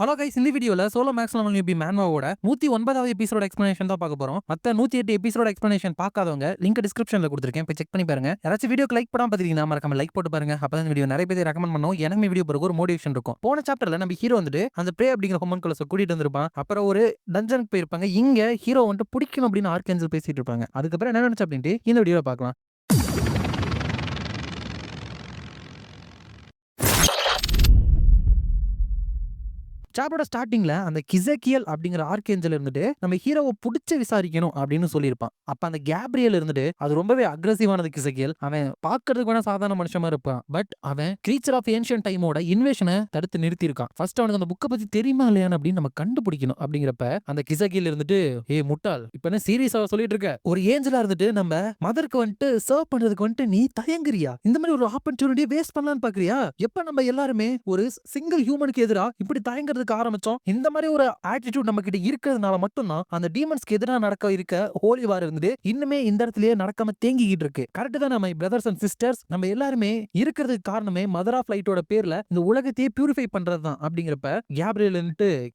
Hello guys, இந்த வீடியோல solo maths level மேன்வாவோட 109வது எபிசோட எக்ஸ்பிளனேஷன் தான் பார்க்க போறோம். மத்த 108 எபிசோட எக்ஸ்பிளனேஷன் பார்க்காதவங்க லிங்க் டிஸ்கிரிப்ஷன்ல கொடுத்துருக்கேன், போய் செக் பண்ணி பாருங்க. யாராச்சும் வீடியோக்கு லைக் பண்ணாம பாத்தீங்கன்னா மறக்காம லைக் போட்டு பாருங்க. அப்பதான் வீடியோ நிறைய பேர் ரெக்கமெண்ட் பண்ணும், எனக்கு வீடியோ பிறகு ஒரு மோட்டிவேஷன் இருக்கும். போன சாப்டர்ல நம்ம ஹீரோ வந்துட்டு அந்த ப்ரே அப்படிங்கிற ஹோமன் கலர்ஸ் கூட்டிட்டு வந்திருப்பான். அப்புறம் ஒரு டஞ்சனுக்கு போயிருப்பாங்க. இங்க ஹீரோ வந்துட்டு பிடிக்கும் அப்படின்னு ஆர்கேஞ்சல் பேசிட்டு இருப்பாங்க. அதுக்கப்புறம் என்ன நடந்துச்சு அப்படின்ட்டு இந்த வீடியோல பார்க்கலாம். சாப்டரோட ஸ்டார்டிங்ல அந்த கிசக்கியல் அப்படிங்கிற ஆர்கேஞ்சல் இருந்துட்டு நம்ம ஹீரோவை புடிச்சு விசாரிக்கணும் அப்படின்னு சொல்லியிருப்பான். அப்ப அந்த கேப்ரியல் இருந்துட்டு அது ரொம்பவே அக்ரெசிவானது கிசக்கியல். அவன் பாக்குறதுக்கு வேணா சாதாரண மனுஷமா இருப்பான். பட் அவன் கிரீச்சர் ஆஃப் ஏன்ஷியன்ட் டைமோட இன்வேஷனை தடுத்து நிறுத்தி இருக்கான். ஃபர்ஸ்ட் அவனுக்கு அந்த புக்கை பத்தி தெரியுமா இல்லையான்னு அப்படின்னு நம்ம கண்டுபிடிக்கணும். அப்படிங்கிறப்ப அந்த கிசக்கியல் இருந்துட்டு முட்டாள், இப்ப என்ன சீரியஸா சொல்லிட்டு இருக்க? ஒரு ஏஞ்சலா இருந்துட்டு நம்ம மதருக்கு வந்துட்டு சர்வ் பண்றதுக்கு வந்துட்டு நீ தயங்குறியா? இந்த மாதிரி ஒரு ஆப்பர்ச்சுனிட்டியை வேஸ்ட் பண்ணலான்னு பாக்குறியா? எப்ப நம்ம எல்லாருமே ஒரு சிங்கிள் ஹியூமனுக்கு எதிராக இப்படி தயங்குறதுக்கு ஆரம்பிச்சோம். இந்த மாதிரி ஒரு ஆட்டிடியூட் நம்ம கிட்ட இருக்கிறதுனால மட்டும்தான் அந்த டீமன்ஸ்க்கு எதிராக நடக்க இருக்க ஹோலி வார் இருந்தது இன்னுமே இந்த இடத்துலயே நடக்காம தேங்கிக்கிட்டு இருக்கு. கரெக்ட் தான். நம்ம பிரதர்ஸ் அண்ட் சிஸ்டர்ஸ் நம்ம எல்லாருமே இருக்கிறதுக்கு காரணமே மதர் ஆஃப் லைட்டோட பேர்ல இந்த உலகத்தையே பியூரிஃபை பண்றதுதான். அப்படிங்கிறப்ப கேப்ரியல்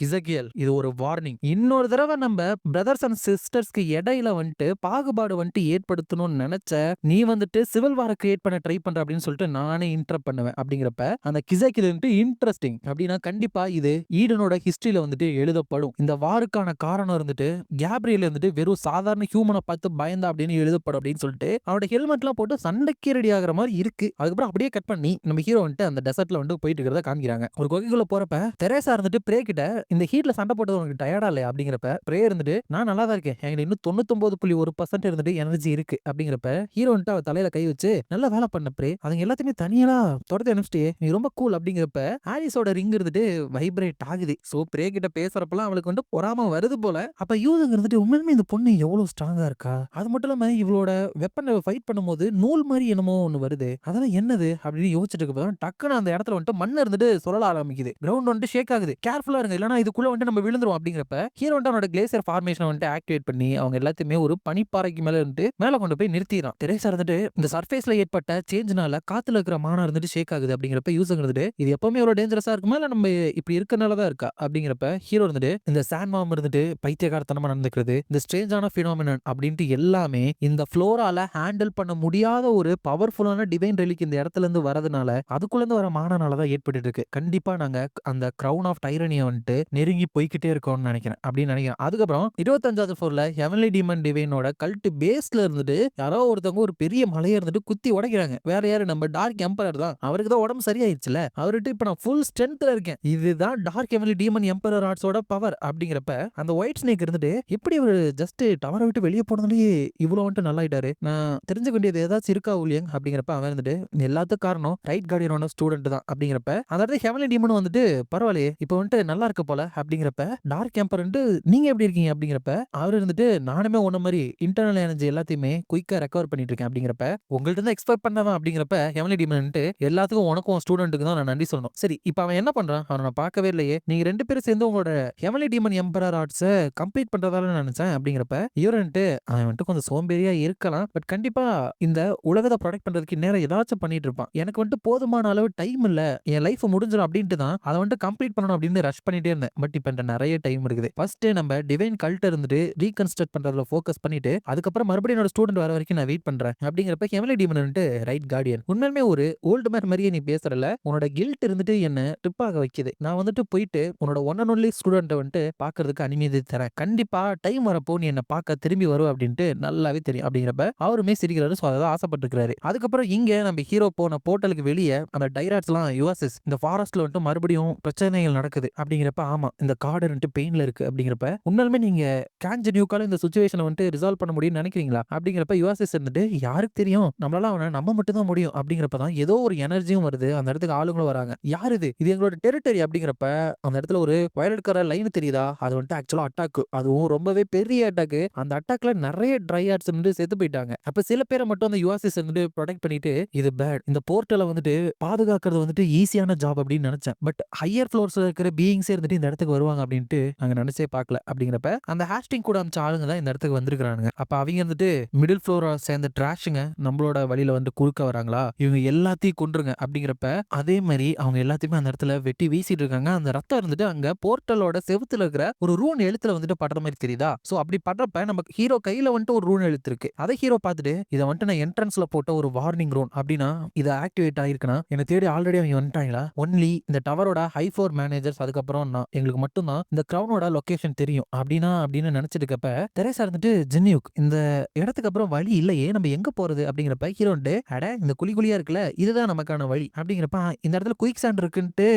கிசக்கியல் இது ஒரு வார்னிங். இன்னொரு தடவை நம்ம பிரதர்ஸ் அண்ட் சிஸ்டர்ஸ்க்கு இடையில வந்துட்டு பாகுபாடு வந்துட்டு ஏற்படுத்தணும்னு நினைச்ச நீ வந்துட்டு சிவில் வார கிரியேட் பண்ண ட்ரை பண்ற அப்படின்னு சொல்லிட்டு நானே இன்டரப்ட் பண்ணுவேன். அப்படிங்கிறப்ப அந்த கிசக்கியல் இன்ட்ரெஸ்டிங் அப்படின்னா கண்டிப்பா இது ஈடனோட ஹிஸ்டரியில வந்துட்டு எழுதப்படும். இந்த வாருக்கான காரணம் இருந்துட்டு கேப்ரியல் வந்துட்டு வெறும் சாதாரண ஹியூமனை பார்த்து பயந்தா அப்படின்னு எழுதப்படும் அப்படின்னு சொல்லிட்டு அவனோட ஹெல்மெட் எல்லாம் போட்டு சண்டைக்கு ரெடி ஆகிற மாதிரி இருக்கு. அதுக்கப்புறம் அப்படியே கட் பண்ணி நம்ம ஹீரோ வந்துட்டு அந்த டெசர்ட்ல வந்து போயிட்டு இருக்கிறத காமிக்கிறாங்க. ஒரு குகைக்குள்ள போறப்ப தெரேசா இருந்துட்டு பிரே கிட்ட இந்த ஹீட்ல சண்டை போட்டது உனக்கு டயர்டா இல்லையா அப்படிங்கிறப்ப பிரே இருந்துட்டு நான் நல்லா தான் இருக்கேன், என்கிட்ட இன்னும் 99.1% இருந்துட்டு எனர்ஜி இருக்கு. அப்படிங்கிறப்ப ஹீரோ வந்துட்டு அவ தலையில கை வச்சு நல்ல வேலை பண்ண பிரே, அதுங்க எல்லாத்தையுமே தனியா தொடர்ந்து அனுப்பிச்சிட்டே நீ ரொம்ப கூல். அப்படிங்கிறப்ப ஆலிஸோட ரிங் இருந்துட்டு வைப்ரேட் ஆகுது. சோ பிரே கிட்ட பேசுறப்பலாம் அவளுக்கு வந்து பொறாம வருது போல. அப்ப யூதங்க இருந்துட்டு உண்மையுமே இந்த பொண்ணு எவ்வளவு ஸ்ட்ராங்கா இருக்கா, அது மட்டும் இல்லாம இவளோட வெப்பனை ஃபைட் பண்ணும்போது நூல் மாதிரி என்னமோ ஒண்ணு வருது, அதெல்லாம் என்னது அப்படின்னு யோசிச்சுட்டு இருக்க டக்குன்னு அந்த இடத்துல வந்துட்டு மண்ணு இருந்துட்டு சொல்லல ஆரம்பிக்குது. கிரவுண்ட் வந்துட்டு ஷேக் ஆகுது. கேர்ஃபுல்லா இருங்க, இல்லனா இதுக்குள்ள வந்துட்டு நம்ம விழுந்துரும். அப்படிங்கிறப்ப ஹீரோ வந்துட்டு அவனோட கிளேசியர் ஃபார்மேஷனை வந்துட்டு ஆக்டிவேட் பண்ணி அவங்க எல்லாத்தையுமே ஒரு பனிப்பாறைக்கு மேல இருந்து மேல கொண்டு போய் நிறுத்திடுறான். தெரேசா இருந்துட்டு இந்த சர்ஃபேஸ்ல ஏற்பட்ட சேஞ்ச்னால காத்துல இருக்கிற மானா இருந்துட்டு ஷேக் ஆகுது. அப்படிங்கிறப்ப யூசர் இருந்துட்டு இது எப்பவுமே எவ்வளவு டேஞ்சரஸா இருக்குமா இல்ல நம்ம இப்படி இருக்கனாலதான் இருக்கா அப்படிங்கிறப்ப ஹீரோ இருந்துட்டு இந்த சாண்ட்மாம் இருந்துட்டு பைத்தியகாரத்தனமா நடந்துக்கிறது, இந்த ஸ்ட்ரேஞ்சான பினாமினன் அப்படின்ட்டு எல்லாமே இந்த ஃப்ளோரால ஹேண்டில் பண்ண முடியாத ஒரு பவர்ஃபுல்லான டிவைன் ரெலிக் இந்த இடத்துல இருந்து வரதுனால அதுக்குள்ள இருந்து வர மானனாலதான் ஏற்பட்டு இருக்கு. கண்டிப்பா நாங்க அந்த கிரவுன் ஆஃப் டைரனியை வந்துட்டு நெருங்கி போய்கிட்டே இருக்கோம்னு நினைக்கிறேன் அப்படின்னு நினைக்கிறேன். அதுக்கப்புறம் 25வது ஃப்ளோர்ல ஹெவன்லி டீமன் டிவைனோட கல்ட் பேஸ்ல இருந்துட்டு யாரோ ஒருத்தவங்க ஒரு பெரிய மலையை இருந்துட்டு குத்தி உடைக்கிறாங்க. வேற யாரு? நம்ம டார்க் எம்பரர் தான். அவருக்கு தான் உடம்பு சரியாயிருச்சுல, அவர்கிட்ட இப்ப நான் ஃபுல் ஸ்ட்ரென்த்ல இருக்கேன். இதுதான் டார்க் ஹெவன்லி டீமன் எம்பரர் ஆர்ட்ஸோட பவர். அப்படிங்கிறப்ப அந்த ஒயிட் ஸ்னேக் இருந்துட்டு எப்படி அவர் ஜஸ்ட் டவரை விட்டு வெளியே போனதுலயே இவ்வளவு வந்துட்டு நல்லா ஆயிட்டாரு, நான் தெரிஞ்சுக்க வேண்டியது ஏதாச்சும் இருக்கா ஊழியங்? அப்படிங்கிறப்ப அவன் இருந்துட்டு எல்லாத்துக்கும் காரணம் ரைட் கார்டியனோட ஸ்டூடெண்ட் தான். அப்படிங்கிறப்ப அந்த இடத்துல ஹெவன்லி டீமன் வந்துட்டு பரவாயில்லையே இப்போ வந்துட்டு நல்லா இருக்க போல. அப்படிங்கிறப்ப டார்க் எம்பரர் நீங்க எப்படி இருக்கீங்க? அப்படிங்கிறப்ப அவர் இருந்துட்டு நானுமே ஒன்ன மாதிரி இன்டர்னல் எனர்ஜி எல்லாத்தையுமே குயிக்கா ரெக்கவர் பண்ணிட்டு இருக்கேன். அப்படிங்கிறப்ப உங்கள்ட்ட இருந்து எக்ஸ்பெக்ட் பண்ணவன். அப்படிங்கிறப்ப ஹெவன்லி டீமன் எல்லாத்துக்கும் உனக்கும் ஸ்டூடெண்ட்டுக்கு தான் நான் நன்றி சொல்லணும். சரி இப்போ அவன் என்ன பண்றான்? அவனை நான் பார்க்கவே இல்லையே, நீங்க ரெண்டு பேரும் சேர்ந்து உங்களோட ஹெவன்லி டீமன் எம்பரர் ஆர்ட்ஸை கம்ப்ளீட் பண்றதால நினைச்சேன். அப்படிங்கிறப்ப இவரன்ட்டு அவன் வந்துட்டு கொஞ்சம் சோம்பேறியா இருக்கலாம், பட் கண்டிப்பா இந்த உலகத்தை ப்ரொடெக்ட் பண்றதுக்கு நேரம் ஏதாச்சும் பண்ணிட்டு இருப்பான். எனக்கு வந்துட்டு போதுமான அளவு டைம் இல்ல, என் லைஃப் முடிஞ்சிடும் அப்படின்ட்டு தான் அதை வந்துட்டு கம்ப்ளீட் பண்ணணும் அப்படின்னு ரஷ் பண்ணிட்டே இருந்தேன். பட் இப்போ என்கிட்ட நிறைய டைம் இருக்குது. ஃபர்ஸ்ட் நம்ம டிவைன் கல்ட் இருந்துட்டு ரீகன்ஸ்ட்ரக்ட் பண்றதுல ஃபோக்கஸ் பண்ணிட்டு அதுக்கப்புறம் மறுபடியும் என்னோட ஸ்டூடெண்ட் வர வரைக்கும் நான் வெயிட் பண்றேன். அப்படிங்கிறப்ப ஹெவன்லி டீமன் ரைட் கார்டியன் உண்மையுமே ஒரு ஓல்டு மேன் மாதிரியே நீ பேசுறல, உன்னோட கில்ட் இருந்துட்டு என்ன ட்ரிப் ஆக வைக்குது. நான் வந்துட்டு போயிட்டு உன்னோட ஒன் அண்ட் ஒன்லி ஸ்டூடெண்ட் வந்துட்டு பாக்குறதுக்கு அனுமதி தரேன். கண்டிப்பா டைம் வரப்போ நீ என்ன பார்க்க திரும்பி வரும் அப்படின்ட்டு நல்லாவே தெரியும். அப்படிங்கிறப்ப அவருமே சிரிக்கிறாரு. ஸோ அதை ஆசைப்பட்டிருக்காரு. அதுக்கப்புறம் இங்க நம்ம ஹீரோ போன போர்ட்டலுக்கு வெளியே அந்த டைராட்ஸ் எல்லாம் யுஎஸ்எஸ் இந்த ஃபாரஸ்ட்ல வந்துட்டு மறுபடியும் பிரச்சனைகள் நடக்குது. அப்படிங்கிறப்ப ஆமா இந்த கார்டு வந்துட்டு பெயின்ல இருக்கு. அப்படிங்கிறப்ப உண்மையுமே நீங்க கேன்ஜ் நியூக்கால இந்த சுச்சுவேஷனை வந்துட்டு ரிசால்வ் பண்ண முடியும்னு நினைக்கிறீங்களா? அப்படிங்கிறப்ப யுஎஸ்எஸ் இருந்துட்டு யாருக்கு தெரியும், நம்மளால அவனை நம்ம மட்டும் தான் முடியும். அப்படிங்கிறப்பதான் ஏதோ ஒரு எனர்ஜியும் வருது. அந்த இடத்துக்கு ஆளுங்களும் வராங்க. யார் இது? இது எங்களோட டெரிட்டரி. அப்படிங்கிறப்ப அந்த இடத்துல ஒரு வயலட் கலர் லைன் தெரியுதா? அது வந்துட்டு ஆக்சுவலா அட்டாக். அதுவும் ரொம்பவே பெரிய அட்டாக். அந்த அட்டாக்ல நிறைய ட்ரை ஆர்ட்ஸ் வந்து செத்து போயிட்டாங்க. அப்ப சில பேரை மட்டும் அந்த யுஎஸ்எஸ் வந்துட்டு ப்ரொடெக்ட் பண்ணிட்டு இது பேட், இந்த போர்ட்டலை வந்துட்டு பாதுகாக்கிறது வந்துட்டு ஈஸியான ஜாப் அப்படின்னு நினைச்சேன். பட் ஹையர் ஃப்ளோர்ஸ்ல இருக்கிற பீயிங்ஸே இருந்துட்டு இந்த இடத்துக்கு வருவாங்க அப்படின்ட்டு நாங்க நினைச்சே பார்க்கல. அப்படிங்கிறப்ப அந்த ஹேஸ்டிங் கூட அமைச்ச ஆளுங்க தான் இந்த இடத்துக்கு வந்திருக்காங்க. அப்ப அவங்க வந்துட்டு மிடில் ஃப்ளோரை சேர்ந்த ட்ராஷுங்க நம்மளோட வழியில வந்து குறுக்க வராங்களா, இவங்க எல்லாத்தையும் கொண்டுருங்க. அப்படிங்கிறப்ப அதே மாதிரி அவங்க எல்லாத்தையுமே அந்த இடத்துல வெட்டி வீசிட்டு இருக்காங்க. அந்த ரத்தம் இருந்துட்டு அங்க போர்ட்டலோட செவுத்துல இருக்கிற ஒரு ரூன் எழுத்துல வந்துட்டு படுற மாதிரி தெரியுதா. சோ அப்படி படுறப்ப நம்ம ஹீரோ கையில வந்துட்டு ஒரு ரூன் எழுத்து இருக்கு. அதை ஹீரோ பார்த்துட்டு இதை வந்துட்டு நான் என்ட்ரன்ஸ்ல போட்ட ஒரு வார்னிங் ரூன் அப்படின்னா இதை ஆக்டிவேட் ஆயிருக்குன்னா என்னை தேடி ஆல்ரெடி அவங்க வந்துட்டாங்களா. ஒன்லி இந்த டவரோட ஹை ஃபோர் மேனேஜர்ஸ் அதுக்கப்புறம் நான் எங்களுக்கு மட்டும்தான் இந்த கிரவுனோட லொகேஷன் தெரியும் அப்படின்னா அப்படின்னு நினைச்சிட்டு இருக்கப்ப தெரேசா இருந்துட்டு ஜின்யூக் இந்த இடத்துக்கு அப்புறம் வழி இல்லையே நம்ம எங்க போறது அப்படிங்கிறப்ப ஹீரோன்ட்டு அட இந்த குழி குழியா இருக்குல்ல இதுதான் நமக்கான வழி அப்படிங்கிறப்ப இந்த இடத்துல குயிக் சாண்ட் இருக்குன்ட்டு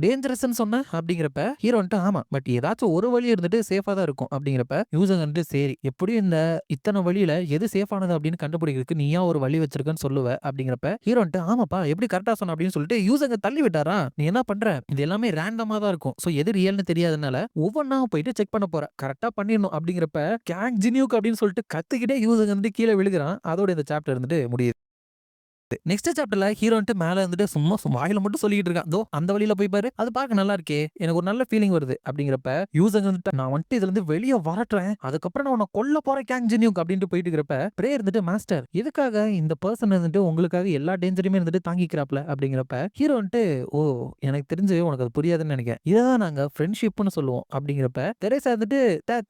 டேஞ்சரஸ் சொன்ன அப்படிங்கிறப்ப ஹீரோன்ட்டு ஆமா பட் ஏதாச்சும் ஒரு வழி இருந்துட்டு சேஃபா தான் இருக்கும் அப்படிங்கிறப்ப யூசர் வந்துட்டு சரி எப்படியும் இந்த இத்தனை வழியில எது சேஃபானது அப்படின்னு கண்டுபிடிக்கிறதுக்கு நீயா ஒரு வழி வச்சிருக்கன்னு சொல்லுவ அப்படிங்கிறப்ப ஹீரோன்ட்டு ஆமாப்பா எப்படி கரெக்டா சொன்ன அப்படின்னு சொல்லிட்டு யூசங்க தள்ளி விட்டாரா. நீ என்ன பண்ற இது எல்லாமே ரேண்டமா தான் இருக்கும் சோ எது ரியல்னு தெரியாதனால ஒவ்வொன்னா போயிட்டு செக் பண்ண போற கரெக்டா பண்ணிடணும் அப்படிங்கிறப்ப கேங் ஜினியூக் அப்படின்னு சொல்லிட்டு கத்துக்கிட்டே யூசங்க வந்து கீழே விழுகிறான். அதோட இந்த சாப்டர் இருந்துட்டு முடியுது. நெக்ஸ்ட் சாப்டர்ல ஹீரோன்ட்டு மேல இருந்துட்டு சும்மா வாயில மட்டும் சொல்லிட்டு இருக்கான். தோ அந்த வழியில போய் பாரு அது பார்க்க நல்லா இருக்கே எனக்கு ஒரு நல்ல ஃபீலிங் வருது அப்படிங்கிறப்ப யூசர் வந்துட்டு நான் வந்துட்டு இதுல இருந்து வெளியே வரட்டுறேன் அதுக்கப்புறம் நான் உன்னை கொல்ல போறேன் கேங் ஜினியூக் அப்படின்ட்டு போயிட்டு இருக்கிறப்ப பிரே இருந்துட்டு மாஸ்டர் எதுக்காக இந்த பர்சன் இருந்துட்டு உங்களுக்காக எல்லா டேஞ்சருமே இருந்துட்டு தாங்கிக்கிறாப்ல அப்படிங்கிறப்ப ஹீரோ வந்துட்டு ஓ எனக்கு தெரிஞ்சு உனக்கு அது புரியாதுன்னு நினைக்கிறேன் இதான் நாங்க ஃப்ரெண்ட்ஷிப்னு சொல்லுவோம் அப்படிங்கிறப்ப தெரேசா வந்துட்டு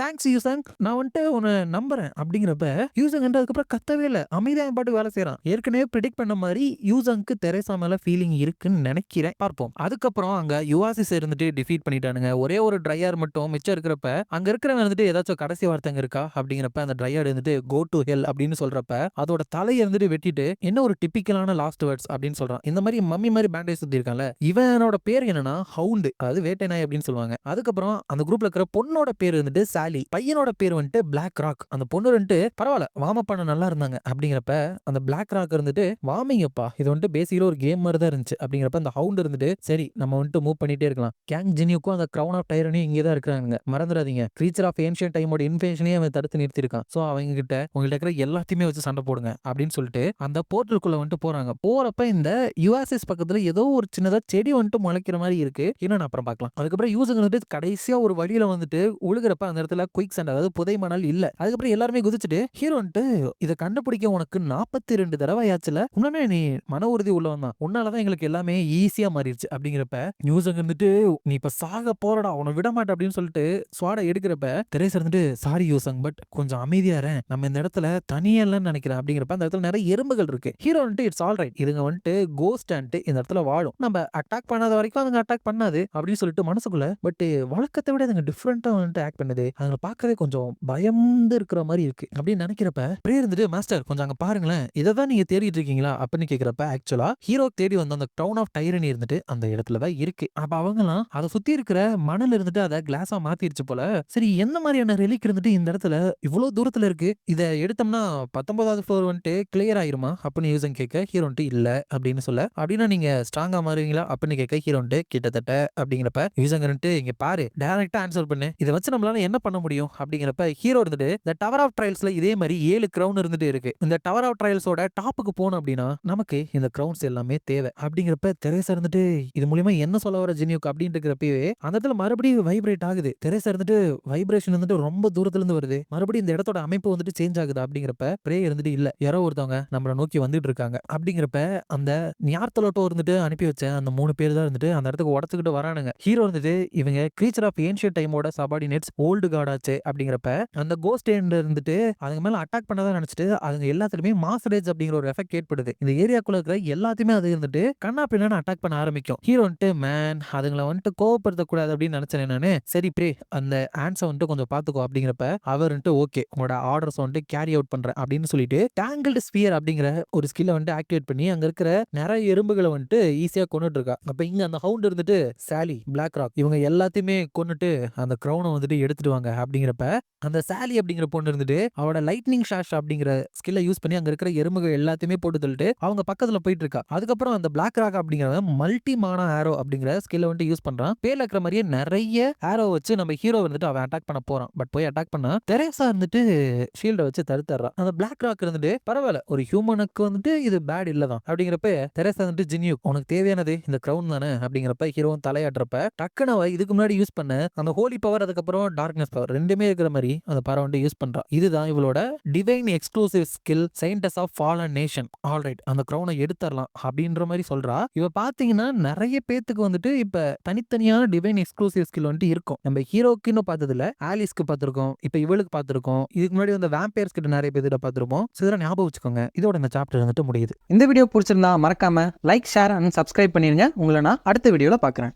தேங்க்ஸ் யூசங் நான் வந்துட்டு உன்னை நம்புறேன் அப்படிங்கிறப்ப யூசங் அதுக்கப்புறம் கத்தவே இல்லை அமைதியாக பாட்டு வேலை செய்யறான். ஏற்கனவே ப்ரிடிக்ட் பண்ண மாதிரி யூசங்க்கு தெரேசா மேல ஃபீலிங் இருக்குன்னு நினைக்கிறேன் பார்ப்போம். அதுக்கப்புறம் அங்க யுவாசிஸ் இருந்துட்டு டிஃபீட் பண்ணிட்டானுங்க. ஒரே ஒரு ட்ரையர் மட்டும் மிச்சம் இருக்கிறப்ப அங்க இருக்கிறவங்க வந்துட்டு ஏதாச்சும் கடைசி வார்த்தைங்க இருக்கா அப்படிங்கிறப்ப அந்த ட்ரையர் இருந்துட்டு கோ டு ஹெல் அப்படின்னு சொல்றப்ப அதோட தலையை இருந்துட்டு வெட்டிட்டு என்ன ஒரு டிப்பிக்கலான லாஸ்ட் வேர்ட்ஸ் அப்படின்னு சொல்றான். இந்த மாதிரி மம்மி மாதிரி பேண்டேஜ் சுத்தி இருக்கான்ல இவனோட பேர் என்னன்னா ஹவுண்டு அதாவது வேட்டை நாய் அப்படின்னு சொல்லுவாங்க. அதுக்கப்புறம் அந்த குரூப்ல இருக்கிற பொண்ணோட பேர் இருந்துட்டு சாலி பையனோட பேர் வந்துட்டு பிளாக் ராக். அந்த பொண்ணு வந்துட்டு பரவாயில்ல வார்ம் அப் பண்ண நல்லா இருந்தாங்க அப்படிங்கிறப்ப அந்த பிளாக் ராக் இருந்துட்டு வாமிங்கப்பா இது வந்துட்டு பேசிக்கலி ஒரு கேம் மாதிரி தான் இருந்துச்சு அப்படிங்கிறப்ப அந்த ஹவுண்ட் இருந்துட்டு சரி நம்ம வந்துட்டு மூவ் பண்ணிட்டே இருக்கலாம். கேங் ஜினியூக்கும் அந்த கிரவுன் ஆஃப் டைரனியும் இங்கே தான் இருக்கிறாங்க மறந்துடாதீங்க. கிரீச்சர் ஆஃப் ஏன்ஷியன்ட் டைமோட இன்ஃபேஷனையே அவன் தடுத்து நிறுத்திருக்கான். ஸோ அவங்க கிட்ட உங்கள்ட்ட இருக்கிற எல்லாத்தையுமே வச்சு சண்டை போடுங்க அப்படின்னு சொல்லிட்டு அந்த போர்ட்டலுக்குள்ள வந்துட்டு போறாங்க. போறப்ப இந்த யுஎஸ்எஸ் பக்கத்துல ஏதோ ஒரு சின்னதா செடி வந்துட்டு முளைக்கிற மாதிரி இருக்கு. என்னன்னு அப்புறம் பார்க்கலாம். அதுக்கப்புறம் யூசங்க வந்துட்டு கடைசியா ஒரு வழியில வந்துட்டு உழுகிறப்ப அந்த இடத்துல குயிக் சாண்ட் அதாவது புதை மணல் இல்ல. அதுக்கப்புறம் எல்லாருமே குதிச்சுட்டு ஹீரோ வந்துட்டு இதை கண்டுபிடிக்க உனக்கு 42 தடவை ஆச்சுல உடனே நீ மன உறுதி உள்ளவன் தான் உன்னாலதான் எங்களுக்கு எல்லாமே ஈஸியா மாறிடுச்சு அப்படிங்கிறப்ப நியூஸங்க இருந்துட்டு நீ இப்ப சாக போறடா உன்னை விட மாட்டேன் அப்படின்னு சொல்லிட்டு ஸ்வாட எடுக்கிறப்ப தெரேசா இருந்துட்டு சாரி யூசங் பட் கொஞ்சம் அமைதியாரேன் நம்ம இந்த இடத்துல தனியா இல்லைன்னு நினைக்கிறேன் அப்படிங்கிறப்ப அந்த இடத்துல நிறைய எறும்புகள் இருக்கு. ஹீரோ வந்துட்டு இட்ஸ் ஆல் ரைட் இதுங்க வந்துட்டு கோஸ்ட் இந்த இடத்துல வாழும் நம்ம அட்டாக் பண்ணாத வரைக்கும் அதுங்க அட்டாக் பண்ணாது அப்படின்னு சொல்லிட்டு மனசுக்குள்ள பட் வழக்கத்தை விட அதுங்க டிஃப்ரெண்டா வந்துட்டு ஆக்ட் பண்ணுது அதுங்க பார்க்கவே கொஞ்சம் பயந்து இருக்கிற மாதிரி இருக்கு அப்படின்னு நினைக்கிறப்ப அப்படியே இருந்துட்டு மாஸ்டர் கொஞ்சம் அங்க பாருங்களேன் இதை தான் நீங்க தேடிட்டு இருக்கீங்களா அப்படின்னு கேக்குறப்ப ஆக்சுவலா ஹீரோ தேடி வந்த அந்த கிரவுன் ஆஃப் டைரனி இருந்துட்டு அந்த இடத்துல தான் இருக்கு. அப்ப அவங்கலாம் அதை சுத்தி இருக்கிற மணல் இருந்துட்டு அதை கிளாஸா மாத்திருச்சு போல. சரி எந்த மாதிரியான ரெலிக் இருந்துட்டு இந்த இடத்துல இவ்வளவு தூரத்துல இருக்கு இதை எடுத்தோம்னா 19வது ஃப்ளோர் வந்துட்டு கிளியர் ஆயிருமா அப்படின்னு யூசன் கேட்க ஹீரோன்ட்டு இல்ல அப்படின்னு சொல்ல அப்படின்னா நீங்க ஸ்ட்ராங்கா மாறுவீங்களா அப்படின்னு கேட்க ஹீரோன்ட்டு கிட்டத்தட்ட அப்படிங்கிறப்ப யூசங்கன்ட்டு இங்க பாரு டைரக்டா ஆன்சர் பண்ணு இதை வச்சு நம்மளால என்ன பண்ண முடியும் அப்படிங்கிறப்ப ஹீரோ இருந்துட்டு இந்த டவர் ஆஃப் ட்ரையல்ஸ்ல இதே மாதிரி 7 கிரவுன் இருந்துட்டு இருக்கு. இந்த டவர் ஆஃப் ட்ரையல்ஸோட டாப்புக்கு போனோம் அப்படின்னா நமக்கு இந்த கிரவுன்ஸ் எல்லாமே தேவை அப்படிங்கிறப்ப தெரேசா இருந்துட்டு இது மூலியமா என்ன சொல்ல வர ஜினியூக் அப்படின்னு இருக்கிறப்பவே அந்த இடத்துல மறுபடியும் வைப்ரேட் ஆகுது. தெரேசா இருந்துட்டு வைப்ரேஷன் வந்துட்டு ரொம்ப தூரத்துல இருந்து வருது மறுபடியும் இந்த இடத்தோட அமைப்பு வந்துட்டு சேஞ்ச் ஆகுது அப்படிங்கிறப்ப பிரே இருந்துட்டு இல்ல யாரோ ஒருத்தவங்க நம்மளை நோக்கி வந்துட்டு இருக்காங்க அப்படிங்கிறப்ப அந்த நியார்த்தலோட்டோ இருந்துட்டு அனுப்பி வச்ச அந்த 3 பேர் தான் இருந்துட்டு அந்த இடத்துக்கு உடச்சுக்கிட்டு வரானுங்க. ஹீரோ இருந்துட்டு இவங்க கிரீச்சர் ஆஃப் ஏன்ஷியன்ட் டைமோட சபார்டினேட்ஸ் ஓல்டு காடாச்சு அப்படிங்கிறப்ப அந்த கோஸ்ட் இருந்துட்டு அதுங்க மேல அட்டாக் பண்ணதான் நினைச்சிட்டு அதுங்க எல்லாத்துலயுமே மாசரேஜ் அப்படிங்கிற ஒரு எஃபெக்ட் ஏற்படுது. இந்த ஏரியாக்குள்ள இருக்கிற எல்லாத்தையுமே அது இருந்துட்டு கண்ணா பின்னான்னு அட்டாக் பண்ண ஆரம்பிக்கும். ஹீரோ வந்துட்டு மேன் அதுங்களை வந்துட்டு கோவப்படுத்த கூடாது அப்படின்னு நினைச்சேன் நானு. சரி பிரே அந்த ஆன்சர் வந்துட்டு கொஞ்சம் பாத்துக்கோ அப்படிங்கிறப்ப அவர் வந்துட்டு ஓகே உங்களோட ஆர்டர்ஸ் வந்துட்டு கேரி அவுட் பண்றேன் அப்படின்னு சொல்லிட்டு டேங்கிள்டு ஸ்பியர் அப்படிங்கிற ஒரு ஸ்கில்லை வந்துட்டு ஆக்டிவேட் பண்ணி அங்க இருக்கிற நிறைய எறும்புகளை வந்துட்டு ஈஸியா கொண்டுட்டு இருக்கா. அப்ப இங்க அந்த ஹவுண்ட் இருந்துட்டு சாலி பிளாக் ராக் இவங்க எல்லாத்தையுமே கொண்டுட்டு அந்த கிரவுனை வந்துட்டு எடுத்துட்டு வாங்க அப்படிங்கிறப்ப அந்த சாலி அப்படிங்கிற பொண்ணு இருந்துட்டு அவட லைட்னிங் ஷாஷ் அப்படிங்கிற ஸ்கில்லை யூஸ் பண்ணி அங்க இருக்கிற எறும்புகள் எல்லாத்தையுமே போட்டு தள்ளிட்டு அவங்க பக்கத்துல போயிட்டு இருக்கா. அதுக்கப்புறம் அந்த பிளாக் ராக் அப்படிங்கிற மல்டி மானா ஆரோ அப்படிங்கிற ஸ்கில்லை வந்துட்டு யூஸ் பண்றான். பேர்ல இருக்கிற மாதிரியே நிறைய ஆரோ வச்சு நம்ம ஹீரோ வந்துட்டு அவன் அட்டாக் பண்ண போறான். பட் போய் அட்டாக் பண்ணா தெரேசா இருந்துட்டு ஷீல்டை வச்சு தடுத்துறான். அந்த பிளாக் ராக் இருந்துட்டு பரவாயில்ல ஒரு ஹியூமனுக்கு வந்துட்டு இது பேட் இல்லதான் அப்படிங்கிறப்ப தெரேசா வந்துட்டு ஜினியூக் உனக்கு தேவையானது இந்த கிரவுன் தானே அப்படிங்கிறப்ப ஹீரோவும் தலையாட்டுறப்ப டக்குனு இதுக்கு முன்னாடி யூஸ் பண்ண அந்த ஹோலி பவர் அதுக்கப்புறம் டார்க்னஸ் பவர் ரெண்டுமே இருக்கிற மாதிரி அந்த பவர் வந்துட்டு யூஸ் பண்றான். இதுதான் இவளோட divine exclusive skill scientist of fallen nation. Alright alright அந்த க்ரௌனை எடுத்துடலாம் அப்படின்ற மாதிரி சொல்றா. இவ பாத்தீங்கன்னா நிறைய பேத்துக்கு வந்துட்டு இப்ப தனித்தனியான டிவைன் எக்ஸ்க்ளூசிவ் ஸ்கில் வந்துட்டு இருக்கும். நம்ம ஹீரோக்கு இன்னும் பார்த்ததுல ஆலிஸ்க்கு பார்த்திருக்கோம், இப்ப இவளுக்கு பார்த்திருக்கோம், இதுக்கு முன்னாடி வந்து வேம்பயர்ஸ் கிட்ட நிறைய பேர்கிட்ட பார்த்திருப்போம். இதெல்லாம் ஞாபகம் வச்சுக்கோங்க. இதோட இந்த சாப்டர் வந்துட்டு முடியுது. இந்த வீடியோ பிடிச்சிருந்தா மறக்காம லைக், ஷேர் அண்ட் சப்ஸ்கிரைப் பண்ணிருங்க. உங்களை நான் அடுத்த வீடியோல பார்க்குறேன்.